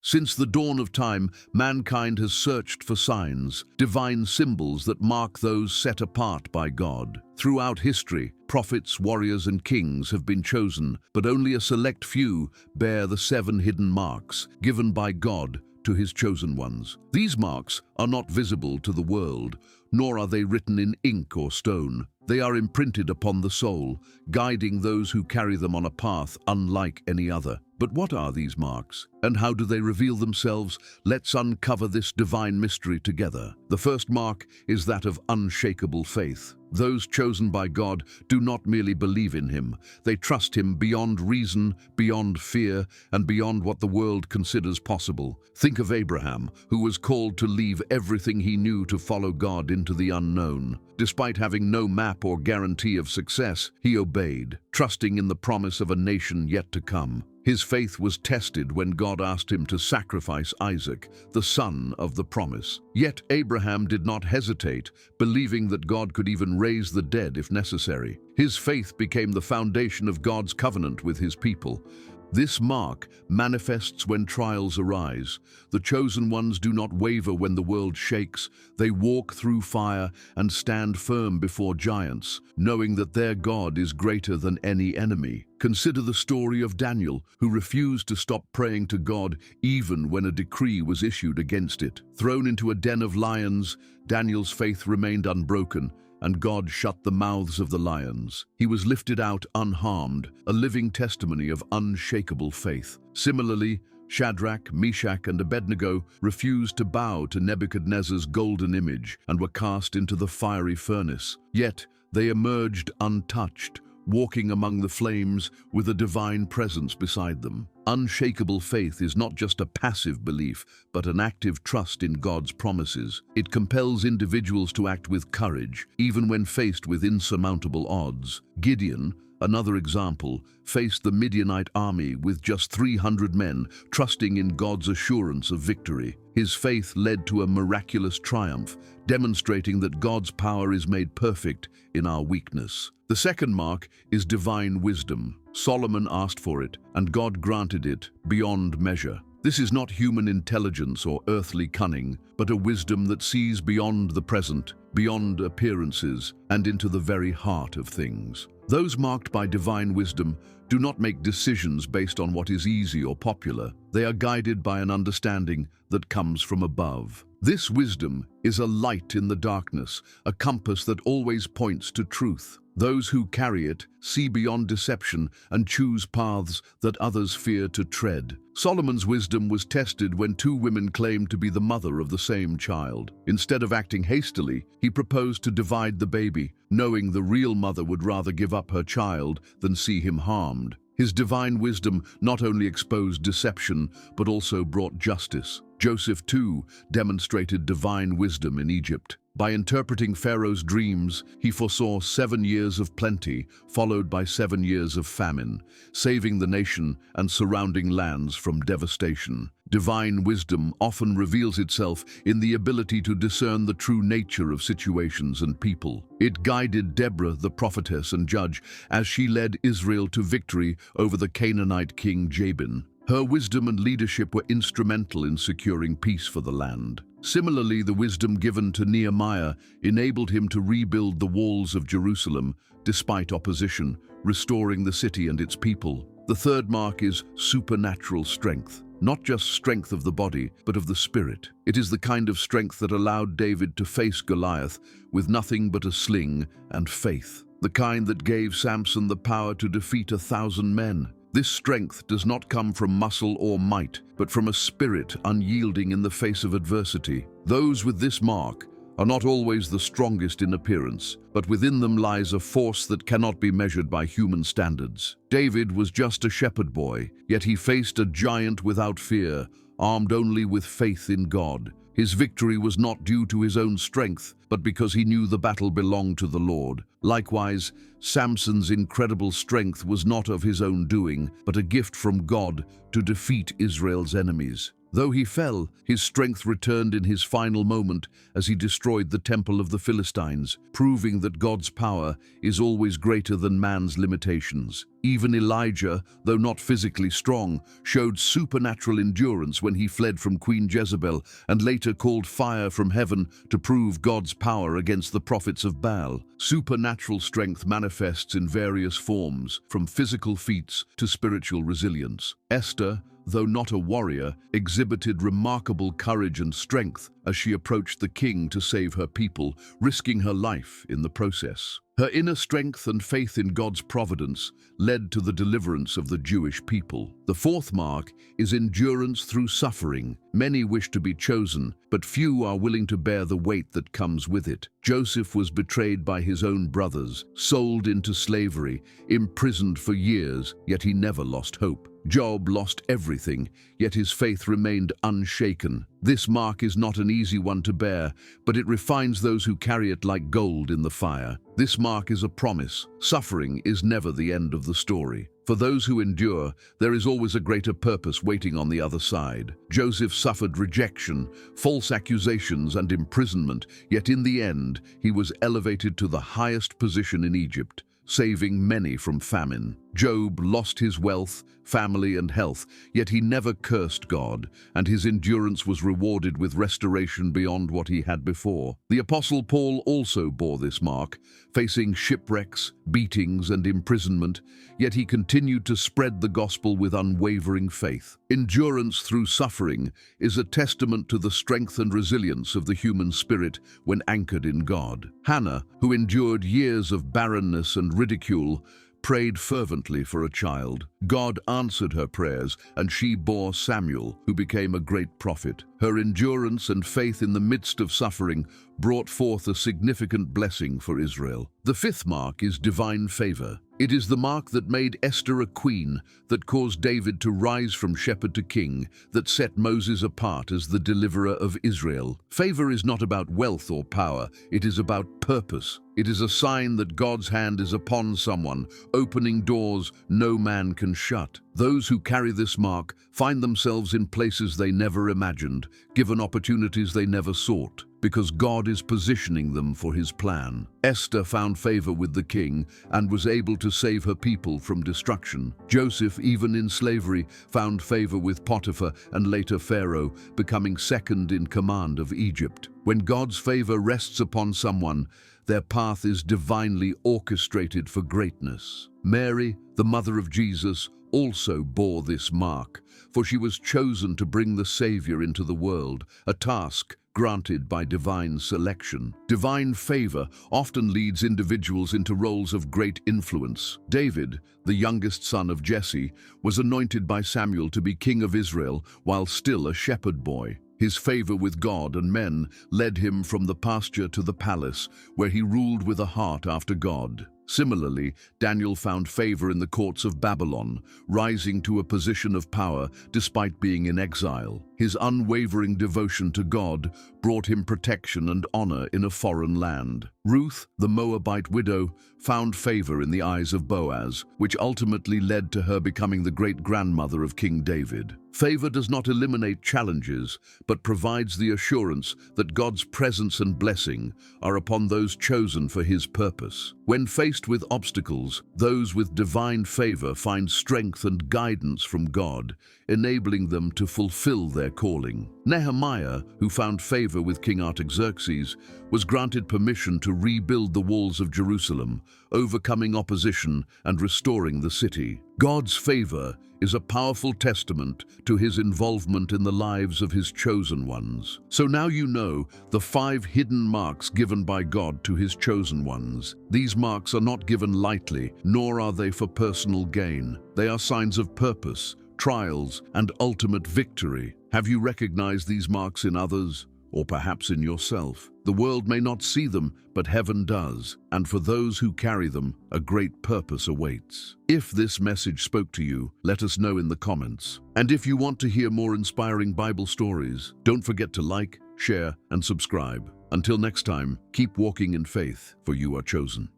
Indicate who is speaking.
Speaker 1: Since the dawn of time, mankind has searched for signs, divine symbols that mark those set apart by God. Throughout history, prophets, warriors, and kings have been chosen, but only a select few bear the 7 hidden marks given by God to his chosen ones. These marks are not visible to the world, nor are they written in ink or stone. They are imprinted upon the soul, guiding those who carry them on a path unlike any other. But what are these marks, and how do they reveal themselves? Let's uncover this divine mystery together. The first mark is that of unshakable faith. Those chosen by God do not merely believe in him. They trust him beyond reason, beyond fear, and beyond what the world considers possible. Think of Abraham, who was called to leave everything he knew to follow God into the unknown. Despite having no map or guarantee of success, he obeyed, trusting in the promise of a nation yet to come. His faith was tested when God asked him to sacrifice Isaac, the son of the promise. Yet Abraham did not hesitate, believing that God could even raise the dead if necessary. His faith became the foundation of God's covenant with his people. This mark manifests when trials arise. The chosen ones do not waver when the world shakes. They walk through fire and stand firm before giants, knowing that their God is greater than any enemy. Consider the story of Daniel, who refused to stop praying to God even when a decree was issued against it. Thrown into a den of lions, Daniel's faith remained unbroken, and God shut the mouths of the lions. He was lifted out unharmed, a living testimony of unshakable faith. Similarly, Shadrach, Meshach, and Abednego refused to bow to Nebuchadnezzar's golden image and were cast into the fiery furnace. Yet they emerged untouched, walking among the flames with a divine presence beside them. Unshakable faith is not just a passive belief, but an active trust in God's promises. It compels individuals to act with courage, even when faced with insurmountable odds. Gideon, another example, faced the Midianite army with just 300 men, trusting in God's assurance of victory. His faith led to a miraculous triumph, demonstrating that God's power is made perfect in our weakness. The second mark is divine wisdom. Solomon asked for it, and God granted it beyond measure. This is not human intelligence or earthly cunning, but a wisdom that sees beyond the present, beyond appearances, and into the very heart of things. Those marked by divine wisdom do not make decisions based on what is easy or popular. They are guided by an understanding that comes from above. This wisdom is a light in the darkness, a compass that always points to truth. Those who carry it see beyond deception and choose paths that others fear to tread. Solomon's wisdom was tested when 2 women claimed to be the mother of the same child. Instead of acting hastily, he proposed to divide the baby, knowing the real mother would rather give up her child than see him harmed. His divine wisdom not only exposed deception, but also brought justice. Joseph, too, demonstrated divine wisdom in Egypt. By interpreting Pharaoh's dreams, he foresaw 7 years of plenty, followed by 7 years of famine, saving the nation and surrounding lands from devastation. Divine wisdom often reveals itself in the ability to discern the true nature of situations and people. It guided Deborah, the prophetess and judge, as she led Israel to victory over the Canaanite king Jabin. Her wisdom and leadership were instrumental in securing peace for the land. Similarly, the wisdom given to Nehemiah enabled him to rebuild the walls of Jerusalem despite opposition, restoring the city and its people. The third mark is supernatural strength. Not just strength of the body, but of the spirit. It is the kind of strength that allowed David to face Goliath with nothing but a sling and faith. The kind that gave Samson the power to defeat 1,000 men. This strength does not come from muscle or might, but from a spirit unyielding in the face of adversity. Those with this mark are not always the strongest in appearance, but within them lies a force that cannot be measured by human standards. David was just a shepherd boy, yet he faced a giant without fear, armed only with faith in God. His victory was not due to his own strength, but because he knew the battle belonged to the Lord. Likewise, Samson's incredible strength was not of his own doing, but a gift from God to defeat Israel's enemies. Though he fell, his strength returned in his final moment as he destroyed the temple of the Philistines, proving that God's power is always greater than man's limitations. Even Elijah, though not physically strong, showed supernatural endurance when he fled from Queen Jezebel and later called fire from heaven to prove God's power against the prophets of Baal. Supernatural strength manifests in various forms, from physical feats to spiritual resilience. Esther, though not a warrior, exhibited remarkable courage and strength as she approached the king to save her people, risking her life in the process. Her inner strength and faith in God's providence led to the deliverance of the Jewish people. The fourth mark is endurance through suffering. Many wish to be chosen, but few are willing to bear the weight that comes with it. Joseph was betrayed by his own brothers, sold into slavery, imprisoned for years, yet he never lost hope. Job lost everything, yet his faith remained unshaken. This mark is not an easy one to bear, but it refines those who carry it like gold in the fire. This mark is a promise. Suffering is never the end of the story. For those who endure, there is always a greater purpose waiting on the other side. Joseph suffered rejection, false accusations, and imprisonment, yet in the end, he was elevated to the highest position in Egypt, saving many from famine. Job lost his wealth, family, and health, yet he never cursed God, and his endurance was rewarded with restoration beyond what he had before. The Apostle Paul also bore this mark, facing shipwrecks, beatings, and imprisonment, yet he continued to spread the gospel with unwavering faith. Endurance through suffering is a testament to the strength and resilience of the human spirit when anchored in God. Hannah, who endured years of barrenness and ridicule, prayed fervently for a child. God answered her prayers, and she bore Samuel, who became a great prophet. Her endurance and faith in the midst of suffering brought forth a significant blessing for Israel. The fifth mark is divine favor. It is the mark that made Esther a queen, that caused David to rise from shepherd to king, that set Moses apart as the deliverer of Israel. Favor is not about wealth or power, it is about purpose. It is a sign that God's hand is upon someone, opening doors no man can shut. Those who carry this mark find themselves in places they never imagined, given opportunities they never sought, because God is positioning them for his plan. Esther found favor with the king and was able to save her people from destruction. Joseph, even in slavery, found favor with Potiphar and later Pharaoh, becoming second in command of Egypt. When God's favor rests upon someone, their path is divinely orchestrated for greatness. Mary, the mother of Jesus, also bore this mark, for she was chosen to bring the Savior into the world, a task granted by divine selection. Divine favor often leads individuals into roles of great influence. David, the youngest son of Jesse, was anointed by Samuel to be king of Israel while still a shepherd boy. His favor with God and men led him from the pasture to the palace, where he ruled with a heart after God. Similarly, Daniel found favor in the courts of Babylon, rising to a position of power despite being in exile. His unwavering devotion to God brought him protection and honor in a foreign land. Ruth, the Moabite widow, found favor in the eyes of Boaz, which ultimately led to her becoming the great-grandmother of King David. Favor does not eliminate challenges, but provides the assurance that God's presence and blessing are upon those chosen for his purpose. When faced with obstacles, those with divine favor find strength and guidance from God, enabling them to fulfill their calling. Nehemiah, who found favor with King Artaxerxes, was granted permission to rebuild the walls of Jerusalem, overcoming opposition and restoring the city. God's favor is a powerful testament to his involvement in the lives of his chosen ones. So now you know the 5 hidden marks given by God to his chosen ones. These marks are not given lightly, nor are they for personal gain. They are signs of purpose, trials, and ultimate victory. Have you recognized these marks in others, or perhaps in yourself? The world may not see them, but heaven does, and for those who carry them, a great purpose awaits. If this message spoke to you, let us know in the comments. And if you want to hear more inspiring Bible stories, don't forget to like, share, and subscribe. Until next time, keep walking in faith, for you are chosen.